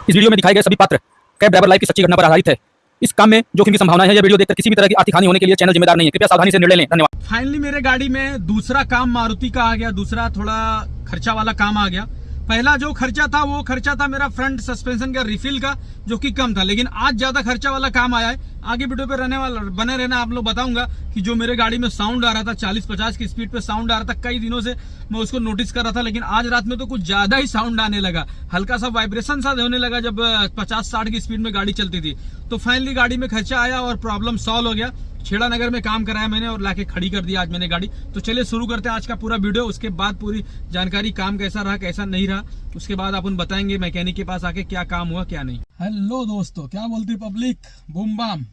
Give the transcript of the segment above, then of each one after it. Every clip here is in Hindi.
इस वीडियो में दिखाए गए सभी पात्र कैब ड्राइवर लाइफ की सच्ची घटना पर आधारित है। इस काम में जोखिम की संभावना है। यह वीडियो देखकर किसी भी तरह की आर्थिक हानि होने के लिए चैनल जिम्मेदार नहीं है। कृपया सावधानी से निर्णय लें। धन्यवाद। फाइनली मेरे गाड़ी में दूसरा काम मारुति का आ गया, दूसरा थोड़ा खर्चा वाला काम आ गया। पहला जो खर्चा था वो खर्चा था मेरा फ्रंट सस्पेंशन का रिफिल का, जो कि कम था, लेकिन आज ज्यादा खर्चा वाला काम आया है। आगे वीडियो पे बने रहना, आप लोग बताऊंगा कि जो मेरे गाड़ी में साउंड आ रहा था 40-50 की स्पीड पे साउंड आ रहा था, कई दिनों से मैं उसको नोटिस कर रहा था, लेकिन आज रात में तो कुछ ज्यादा ही साउंड आने लगा, हल्का सा वाइब्रेशन सा होने लगा जब 50-60 की स्पीड में गाड़ी चलती थी। तो फाइनली गाड़ी में खर्चा आया और प्रॉब्लम सॉल्व हो गया। छेड़ा नगर में काम कराया मैंने और लाके खड़ी कर दिया आज मैंने गाड़ी। तो चलिए शुरू करते हैं आज का पूरा वीडियो, उसके बाद पूरी जानकारी, काम कैसा रहा कैसा नहीं रहा, उसके बाद अपन बताएंगे मैकेनिक के पास आके क्या काम हुआ क्या नहीं। हेलो दोस्तों, क्या बोलती पब्लिक, बूम बाम।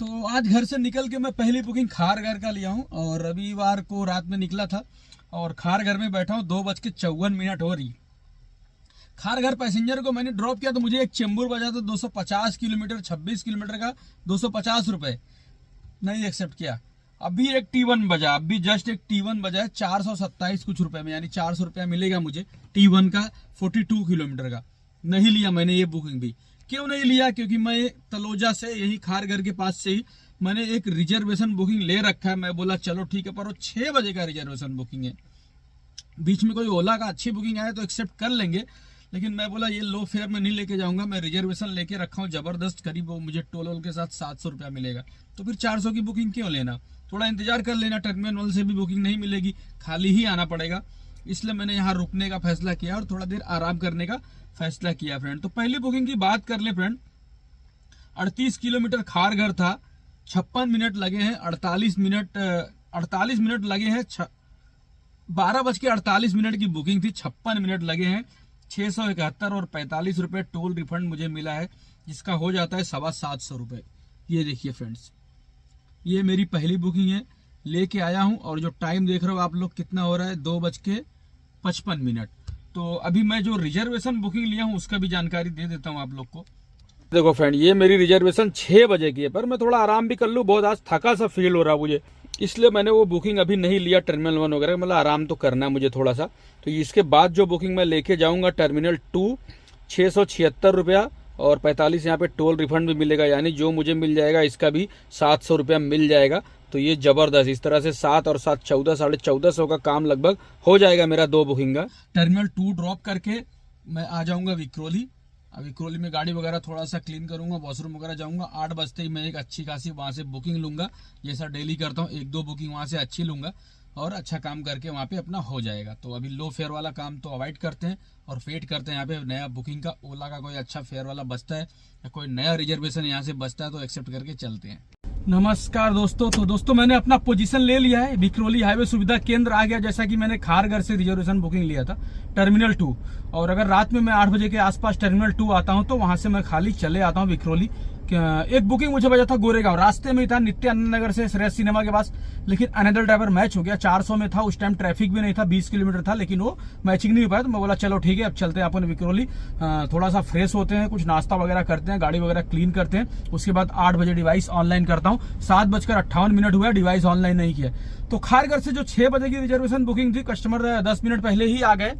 तो आज घर से निकल के मैं पहली बुकिंग खारघर का लिया हूँ और रविवार को रात में निकला था और खारघर में बैठा हूँ। 2:54 हो रही। खारघर पैसेंजर को मैंने ड्रॉप किया तो मुझे एक चेंबूर बजा था 250 किलोमीटर, 26 किलोमीटर का 250 रुपए, नहीं एक्सेप्ट किया। अभी एक T1 बजा, अभी जस्ट एक T1 बजा है 427 कुछ रुपए में, यानी 400 रुपया मिलेगा मुझे T1 का 42 किलोमीटर का। नहीं लिया मैंने ये बुकिंग भी। क्यों नहीं लिया? क्योंकि मैं तलोजा से, यही खारघर के पास से ही मैंने एक रिजर्वेशन बुकिंग ले रखा है। मैं बोला चलो ठीक है, पर वो 6 बजे का रिजर्वेशन बुकिंग है। बीच में कोई ओला का अच्छी बुकिंग आए तो एक्सेप्ट कर लेंगे, लेकिन मैं बोला ये लो फेयर में नहीं लेके जाऊंगा, मैं रिजर्वेशन लेके रखा हूँ जबरदस्त, करीब वो मुझे टोल वोल के साथ 700 रुपया मिलेगा। तो फिर 400 की बुकिंग क्यों लेना, थोड़ा इंतजार कर लेना, टर्मिनल 1 से भी बुकिंग नहीं मिलेगी, खाली ही आना पड़ेगा। इसलिए मैंने यहाँ रुकने का फैसला किया और थोड़ा देर आराम करने का फैसला किया फ्रेंड। तो पहली बुकिंग की बात कर ले फ्रेंड। 38 किलोमीटर खारघर था, 56 मिनट लगे हैं, 48 मिनट लगे हैं। 12:48 की बुकिंग थी, 56 मिनट लगे हैं। 671 और 45 रुपए टोल रिफंड मुझे मिला है, जिसका हो जाता है 725 रुपए। ये देखिए फ्रेंड्स, ये मेरी पहली बुकिंग है, लेके आया हूं और जो टाइम देख रहे हो आप लोग कितना हो रहा है, 2:55। तो अभी मैं जो रिजर्वेशन बुकिंग लिया हूं उसका भी जानकारी दे देता हूं आप लोग को। देखो फ्रेंड, ये मेरी रिजर्वेशन 6 बजे की है, पर मैं थोड़ा आराम भी कर लूं, बहुत आज थका सा फील हो रहा मुझे, इसलिए मैंने वो बुकिंग अभी नहीं लिया टर्मिनल 1 वगैरह, मतलब आराम तो करना है मुझे थोड़ा सा। तो इसके बाद जो बुकिंग मैं लेके जाऊंगा टर्मिनल 2, 676 रुपया और 45 यहाँ पे टोल रिफंड भी मिलेगा, यानी जो मुझे मिल जाएगा इसका भी 700 रुपया मिल जाएगा। तो ये जबरदस्त, इस तरह से 7 और 7 14, 1450 का काम लगभग हो जाएगा मेरा 2 बुकिंग का। टर्मिनल 2 ड्रॉप करके मैं आ जाऊंगा विक्रोली। विक्रोली में गाड़ी वगैरह थोड़ा सा क्लीन करूंगा, वॉशरूम वगैरह जाऊंगा। 8 बजते ही मैं एक अच्छी खासी वहां से बुकिंग लूंगा, जैसा डेली करता हूँ, 1-2 बुकिंग वहां से अच्छी लूंगा और अच्छा काम करके वहां पे अपना हो जाएगा। तो अभी लो फेयर वाला काम तो अवॉइड करते हैं और वेट करते हैं यहाँ पे नया बुकिंग का। ओला का कोई अच्छा फेयर वाला बचता है या कोई नया रिजर्वेशन यहाँ से बचता है तो एक्सेप्ट करके चलते हैं। नमस्कार दोस्तों, तो दोस्तों मैंने अपना पोजीशन ले लिया है, विक्रोली हाईवे सुविधा केंद्र आ गया, जैसा कि मैंने खारघर से रिजर्वेशन बुकिंग लिया था टर्मिनल 2। और अगर रात में मैं 8 बजे के आसपास टर्मिनल 2 आता हूं तो वहां से मैं खाली चले आता हूं विक्रोली। एक बुकिंग मुझे बजा था गोरेगांव, रास्ते में ही था, नित्यानंद नगर से श्रेयस सिनेमा के पास, लेकिन अनदर ड्राइवर मैच हो गया। 400 में था उस टाइम, ट्रैफिक भी नहीं था, 20 किलोमीटर था, लेकिन वो मैचिंग नहीं हो पाया। तो मैं बोला चलो ठीक है, अब चलते हैं अपन विक्रोली, थोड़ा सा फ्रेश होते हैं, कुछ नाश्ता वगैरह करते हैं, गाड़ी वगैरह क्लीन करते हैं। उसके बाद 8 बजे डिवाइस ऑनलाइन करता हूँ। 7:58 हुआ, डिवाइस ऑनलाइन नहीं किया। तो खारघर से जो 6 बजे की रिजर्वेशन बुकिंग थी, कस्टमर 10 मिनट पहले ही आ गए।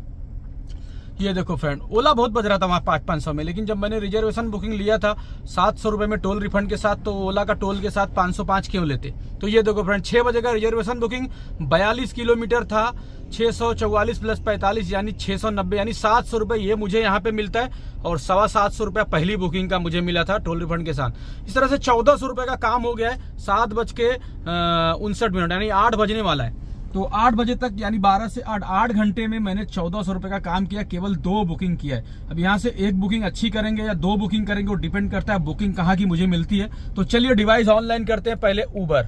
ये देखो फ्रेंड, ओला बहुत बज रहा था वहाँ 500 में, लेकिन जब मैंने रिजर्वेशन बुकिंग लिया था 700 रुपए में टोल रिफंड के साथ, तो ओला का टोल के साथ 505 क्यों लेते। तो ये देखो फ्रेंड, 6 बजे का रिजर्वेशन बुकिंग, 42 किलोमीटर था, 644 प्लस 45 यानी 690, यानी 700 रुपए ये मुझे यहाँ पे मिलता है और 725 रुपया पहली बुकिंग का मुझे मिला था टोल रिफंड के साथ। इस तरह से 1400 रुपए का काम हो गया है। 7:59 यानी 8 बजने वाला है। तो 8 बजे तक यानी 12 से 8 घंटे में मैंने 1400 रुपए का काम किया, केवल 2 बुकिंग किया है। अब यहाँ से एक बुकिंग अच्छी करेंगे या 2 बुकिंग करेंगे, वो डिपेंड करता है बुकिंग कहाँ की मुझे मिलती है। तो चलिए डिवाइस ऑनलाइन करते हैं, पहले उबर।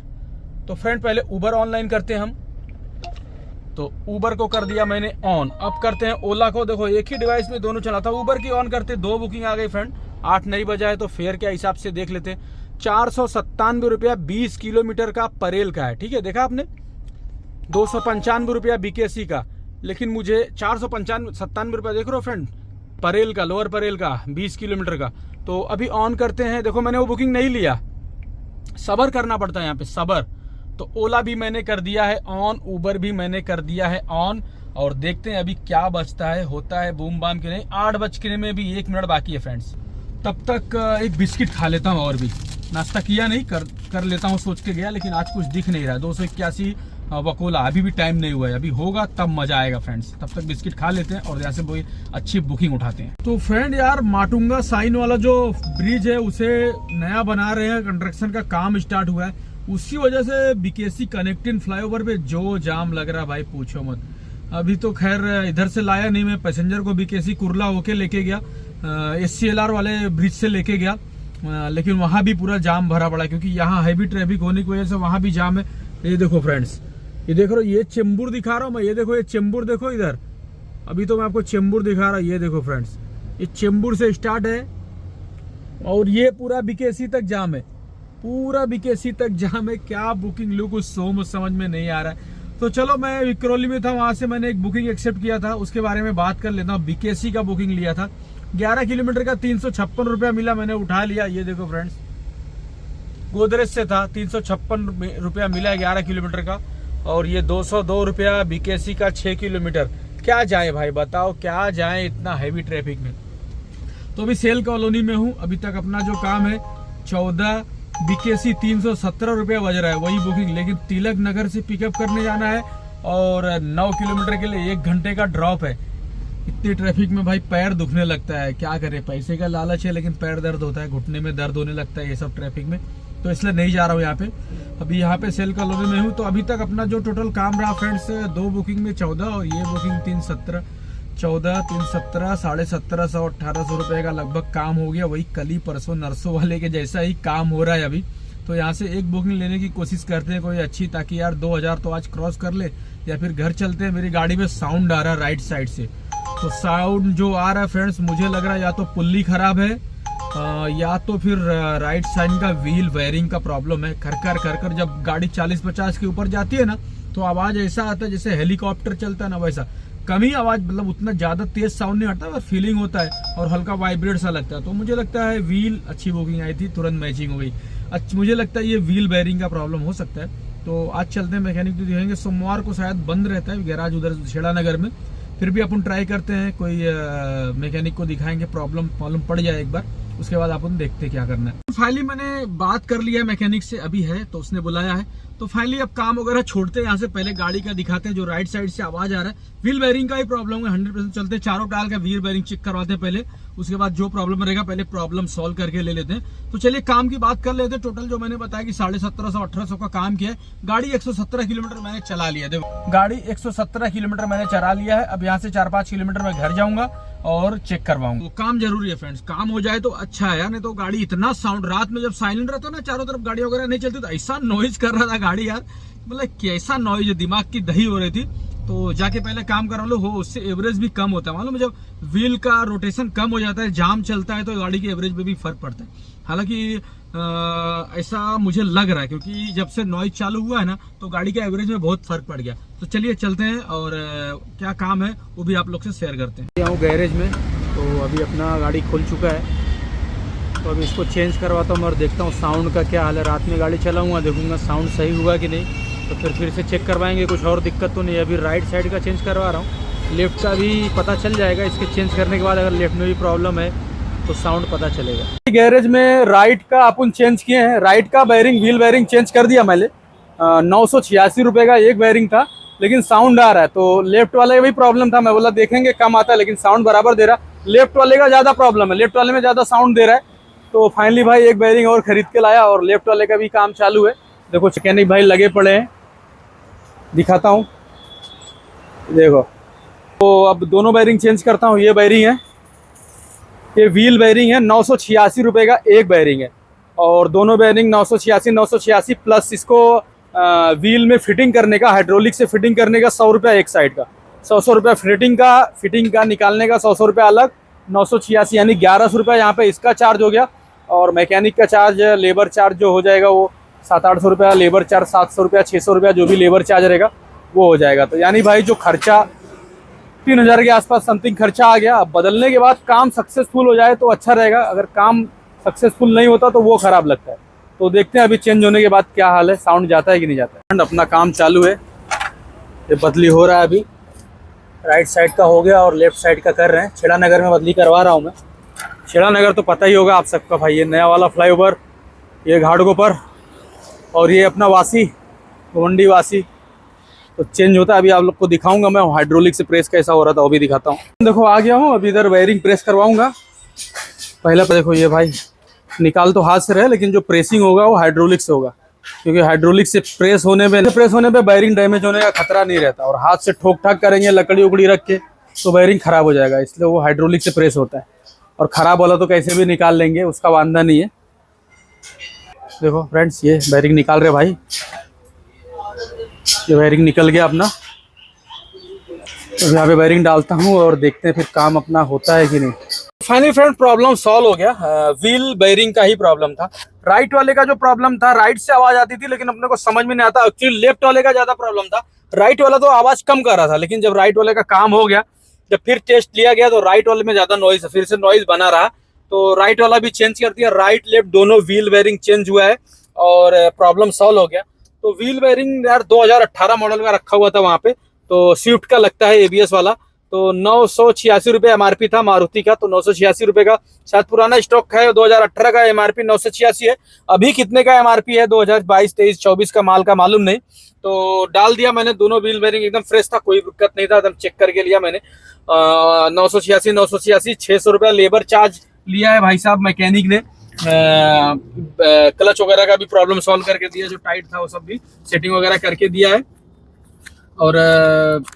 तो फ्रेंड पहले उबर ऑनलाइन करते हैं हम। तो उबर को कर दिया मैंने ऑन। अब करते हैं ओला को। देखो एक ही डिवाइस में दोनों चला था, उबर की ऑन करते 2 बुकिंग आ गई फ्रेंड। 8 नहीं बजा है तो फेयर के हिसाब से देख लेते हैं। 497 रुपया 20 किलोमीटर का परेल का है, ठीक है, देखा आपने। 295 रुपया बीकेसी का, लेकिन मुझे 497 रुपया देख रहे हो फ्रेंड, परेल का, लोअर परेल का 20 किलोमीटर का। तो अभी ऑन करते हैं। देखो मैंने वो बुकिंग नहीं लिया, सबर करना पड़ता है यहाँ पे, सबर। तो ओला भी मैंने कर दिया है ऑन, उबर भी मैंने कर दिया है ऑन और देखते हैं अभी क्या बचता है, होता है बूम बाम की नहीं। 8 में भी 1 मिनट बाकी है फ्रेंड्स। तब तक एक बिस्किट खा लेता हूँ, और भी नाश्ता किया नहीं, कर लेता हूँ सोच के गया, लेकिन आज कुछ दिख नहीं रहा है। 281 वकोला, अभी भी टाइम नहीं हुआ है, अभी होगा तब मजा आएगा फ्रेंड्स। तब तक बिस्किट खा लेते हैं और यहाँ से कोई अच्छी बुकिंग उठाते हैं। तो फ्रेंड यार, माटुंगा साइन वाला जो ब्रिज है उसे नया बना रहे हैं, कंस्ट्रक्शन का काम स्टार्ट हुआ है, उसी वजह से बीकेसी कनेक्टिंग फ्लाईओवर पे जो जाम लग रहा है भाई पूछो मत। अभी तो खैर इधर से लाया नहीं मैं, पैसेंजर को बीकेसी कुर्ला होके लेके गया, SCLR वाले ब्रिज से लेके गया, लेकिन वहां भी पूरा जाम भरा पड़ा, क्योंकि यहाँ हैवी ट्रैफिक होने की वजह से वहां भी जाम है। ये देखो फ्रेंड्स, ये देखो, ये चेंबूर दिखा रहा हूँ मैं, ये देखो, ये चेंबूर देखो इधर, अभी तो मैं आपको चेंबूर दिखा रहा हूँ। ये देखो फ्रेंड्स, ये चेंबूर से स्टार्ट है और ये पूरा बीकेसी तक जाम है, पूरा बीकेसी तक जाम है। क्या बुकिंग लूँ, कुछ समझ में नहीं आ रहा है। तो चलो, मैं विक्रोली में था, वहां से मैंने एक बुकिंग एक्सेप्ट किया था, उसके बारे में बात कर लेता हूँ। बीकेसी का बुकिंग लिया था, 11 किलोमीटर का 356 रुपया मिला, मैंने उठा लिया। ये देखो फ्रेंड्स, गोदरेज से था, 356 रुपया मिला 11 किलोमीटर का, और ये 202 रुपया बीकेसी का 6 किलोमीटर। क्या जाए भाई, बताओ क्या जाए इतना हैवी ट्रैफिक में। तो अभी सेल कॉलोनी में हूँ, अभी तक अपना जो काम है 14 बीकेसी 317 रुपया बज रहा है, वही बुकिंग। लेकिन तिलक नगर से पिकअप करने जाना है और 9 किलोमीटर के लिए 1 घंटे का ड्रॉप है। इतनी ट्रैफिक में भाई पैर दुखने लगता है, क्या करे, पैसे का लालच है लेकिन पैर दर्द होता है, घुटने में दर्द होने लगता है ये सब ट्रैफिक में, तो इसलिए नहीं जा रहा हूँ यहाँ पे। अभी यहाँ पे सेल कॉलोनी में हूँ। तो अभी तक अपना जो टोटल काम रहा फ्रेंड्स, 2 बुकिंग में 14 और ये बुकिंग 317, 14, 317, 1750, 1800 रुपये का लगभग काम हो गया। वही कल ही परसों नरसों वाले के जैसा ही काम हो रहा है अभी। तो यहाँ से एक बुकिंग लेने की कोशिश करते हैं कोई अच्छी, ताकि यार 2000 तो आज क्रॉस कर ले, या फिर घर चलते हैं। मेरी गाड़ी में साउंड आ रहा है राइट साइड से, तो साउंड जो आ रहा है फ्रेंड्स, मुझे लग रहा है या तो पुल्ली खराब है, या तो फिर राइट साइड का व्हील वायरिंग का प्रॉब्लम है। खरखर खरखर जब गाड़ी 40-50 के ऊपर जाती है ना, तो आवाज ऐसा आता है जैसे हेलीकॉप्टर चलता है ना, वैसा कम ही आवाज, मतलब उतना ज्यादा तेज साउंड नहीं आता, बस फीलिंग होता है और हल्का वाइब्रेट सा लगता है। तो मुझे लगता है व्हील, अच्छी बुकिंग आई थी, तुरंत मैचिंग हो गई। मुझे लगता है ये व्हील बेयरिंग का प्रॉब्लम हो सकता है। तो आज चलते हैं, मैकेनिक को दिखाएंगे। सोमवार को शायद बंद रहता है गैराज उधर छेड़ा नगर में, फिर भी अपन ट्राई करते हैं, कोई मैकेनिक को दिखाएंगे, प्रॉब्लम पड़ जाए एक बार, उसके बाद अपन देखते हैं क्या करना है। फाइनली मैंने बात कर लिया है मैकेनिक से, अभी है तो उसने बुलाया है। तो फाइनली अब काम वगैरह छोड़ते हैं, यहाँ से पहले गाड़ी का दिखाते हैं। जो राइट साइड से आवाज आ रहा है, व्हील बेयरिंग का ही प्रॉब्लम है, 100% चलते हैं। चारों टाल का व्हील बेयरिंग चेक करवाते हैं पहले, उसके बाद जो प्रॉब्लम रहेगा पहले प्रॉब्लम सॉल्व करके ले लेते हैं। तो चलिए काम की बात कर लेते हैं। टोटल जो मैंने बताया कि 1750-1800 का काम किया है। गाड़ी 117 किलोमीटर मैंने चला लिया, देखो गाड़ी 117 किलोमीटर मैंने चला लिया है। अब यहाँ से 4-5 किलोमीटर मैं घर जाऊंगा और चेक करवाऊंगा। तो काम जरूरी है फ्रेंड्स, काम हो जाए तो अच्छा है यार, नहीं तो गाड़ी इतना साउंड, रात में जब साइलेंट रहता ना, चारों तरफ गाड़ी वगैरह नहीं चलती, तो ऐसा नॉइज कर रहा था गाड़ी यार, मतलब कैसा नॉइज, दिमाग की दही हो रही थी। तो जाके पहले काम करा लो, हो उससे एवरेज भी कम होता है। मालूम, जब व्हील का रोटेशन कम हो जाता है, जाम चलता है, तो गाड़ी की एवरेज पे भी फर्क पड़ता है। हालांकि ऐसा मुझे लग रहा है, क्योंकि जब से नॉइज चालू हुआ है ना, तो गाड़ी के एवरेज में बहुत फर्क पड़ गया। तो चलिए चलते हैं और क्या काम है वो भी आप लोग से शेयर करते हैं। यहाँ गैरेज में, तो अभी अपना गाड़ी खुल चुका है, तो अभी इसको चेंज करवाता हूँ और देखता हूँ साउंड का क्या हाल है। रात में गाड़ी चलाऊँगा, देखूँगा साउंड सही हुआ कि नहीं, तो फिर से चेक करवाएंगे, कुछ और दिक्कत तो नहीं। अभी राइट साइड का चेंज करवा रहा हूँ, लेफ्ट का भी पता चल जाएगा इसके चेंज करने के बाद। अगर लेफ्ट में भी प्रॉब्लम है तो साउंड पता चलेगा। गैरेज में राइट का अपन चेंज किए हैं, राइट का बेयरिंग, व्हील बेयरिंग चेंज कर दिया मैंने। 986 रुपये का एक बेयरिंग था, लेकिन साउंड आ रहा है। तो लेफ्ट वाले का भी प्रॉब्लम था, मैं बोला देखेंगे कम आता है, लेकिन साउंड बराबर दे रहा। लेफ्ट वाले का ज़्यादा प्रॉब्लम है, लेफ्ट वाले में ज़्यादा साउंड दे रहा है। तो फाइनली भाई एक बेयरिंग और खरीद के लाया और लेफ्ट वाले का भी काम चालू है। देखो मैकेनिक भाई लगे पड़े हैं, दिखाता हूँ, देखो। तो अब दोनों बेयरिंग चेंज करता हूँ। ये बेयरिंग है, ये व्हील बेयरिंग है, 986 रुपये का एक बेयरिंग है, और दोनों बेयरिंग 986 प्लस इसको व्हील में फिटिंग करने का, हाइड्रोलिक से फिटिंग करने का 100 रुपया एक साइड का, 100 रुपया फिटिंग का निकालने का 100 रुपया अलग, 986 यानी 1100 रुपया यहाँ पे इसका चार्ज हो गया। और मैकेनिक का चार्ज, लेबर चार्ज जो हो जाएगा वो 700-800 रुपया, लेबर चार्ज 700 रुपया, 600 रुपया जो भी लेबर चार्ज रहेगा वो हो जाएगा। तो यानी भाई जो खर्चा 3000 के आसपास समथिंग खर्चा आ गया। अब बदलने के बाद काम सक्सेसफुल हो जाए तो अच्छा रहेगा, अगर काम सक्सेसफुल नहीं होता तो वो खराब लगता है। तो देखते हैं अभी चेंज होने के बाद क्या हाल है, साउंड जाता है कि नहीं जाता है। अपना काम चालू है, ये बदली हो रहा है अभी, राइट साइड का हो गया और लेफ्ट साइड का कर रहे हैं। छेड़ा नगर में बदली करवा रहा हूँ मैं। छेड़ा नगर तो पता ही होगा आप सबका भाई, ये नया वाला फ्लाईओवर, ये घाटकोपर और ये अपना वासी गोवंडी वासी तो चेंज होता है। अभी आप लोग को दिखाऊंगा मैं हाइड्रोलिक से प्रेस कैसा हो रहा था, वो भी दिखाता हूँ। देखो आ गया हूँ, अभी इधर वायरिंग प्रेस करवाऊंगा। पहले देखो ये भाई निकाल तो हाथ से रहे, लेकिन जो प्रेसिंग होगा वो हाइड्रोलिक से होगा, क्योंकि हाइड्रोलिक से प्रेस होने पे वायरिंग डैमेज होने का खतरा नहीं रहता। और हाथ से ठोक ठाक करेंगे लकड़ी उकड़ी रख के तो वायरिंग खराब हो जाएगा, इसलिए वो हाइड्रोलिक से प्रेस होता है। और ख़राब वाला तो कैसे भी निकाल लेंगे, उसका वांदा नहीं है। देखो फ्रेंड्स ये वायरिंग निकाल रहे भाई, ये वायरिंग निकल गया अपना। तो यहाँ पे वायरिंग डालता हूँ और देखते हैं फिर काम अपना होता है कि नहीं। फाइनली फ्रेंड प्रॉब्लम सॉल्व हो गया। व्हील बेयरिंग का ही प्रॉब्लम था। राइट वाले का जो प्रॉब्लम था, राइट से आवाज आती थी लेकिन अपने को समझ में नहीं आता। एक्चुअली लेफ्ट वाले का ज्यादा प्रॉब्लम था, राइट वाला तो आवाज कम कर रहा था। लेकिन जब राइट वाले का काम हो गया, जब फिर टेस्ट लिया गया तो राइट वाले में ज्यादा नॉइज, फिर से नॉइज बना रहा, तो राइट वाला भी चेंज कर दिया। राइट लेफ्ट दोनों व्हील बेयरिंग चेंज हुआ है और प्रॉब्लम सॉल्व हो गया। तो व्हील बेयरिंग यार 2018 मॉडल का रखा हुआ था वहाँ पे, तो स्विफ्ट का लगता है एबीएस वाला। तो 986 रुपये एमआरपी था मारुति का, तो 986 रुपये का शायद पुराना स्टॉक है। 2018 का एमआरपी 986 है। अभी कितने का एमआरपी है 2022, 23, 24 का माल का मालूम नहीं। तो डाल दिया मैंने, दोनों व्हील बेयरिंग एकदम फ्रेश था, कोई दिक्कत नहीं था, एकदम चेक करके लिया मैंने। 986 600 रुपया लेबर चार्ज लिया है भाई साहब मैकेनिक ने। क्लच वगैरह का भी प्रॉब्लम सॉल्व करके दिया, जो टाइट था वो सब भी सेटिंग वगैरह करके दिया है। और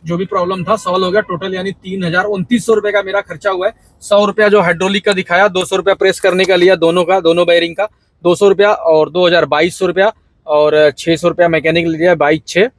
जो भी प्रॉब्लम था सॉल्व हो गया। टोटल यानी 3,2900 रुपये का मेरा खर्चा हुआ है। 100 रुपया जो हाइड्रोलिक का दिखाया, 200 रुपया प्रेस करने का लिया, दोनों का, दोनों बेयरिंग का 200 रुपया, और 2200 रुपया, और 600 रुपया मैकेनिक लिया। 22 6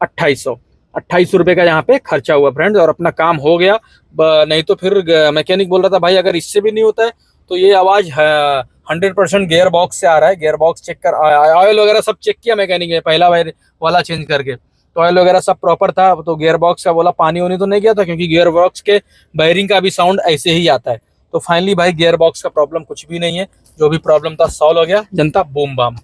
2800 रुपये का यहाँ पे खर्चा हुआ फ्रेंड्स, और अपना काम हो गया। नहीं तो फिर मैकेनिक बोल रहा था भाई अगर इससे भी नहीं होता है तो ये आवाज 100% गियर बॉक्स से आ रहा है। गियर बॉक्स चेक कर, ऑयल वगैरह सब चेक किया मैकेनिक ने पहला वाला चेंज करके, तो ऑयल वगैरह सब प्रॉपर था। तो गियर बॉक्स का बोला पानी वानी तो नहीं गया था, क्योंकि गियर बॉक्स के बेयरिंग का भी साउंड ऐसे ही आता है। तो फाइनली भाई गियर बॉक्स का प्रॉब्लम कुछ भी नहीं है, जो भी प्रॉब्लम था सॉल्व हो गया। जनता बूम बाम।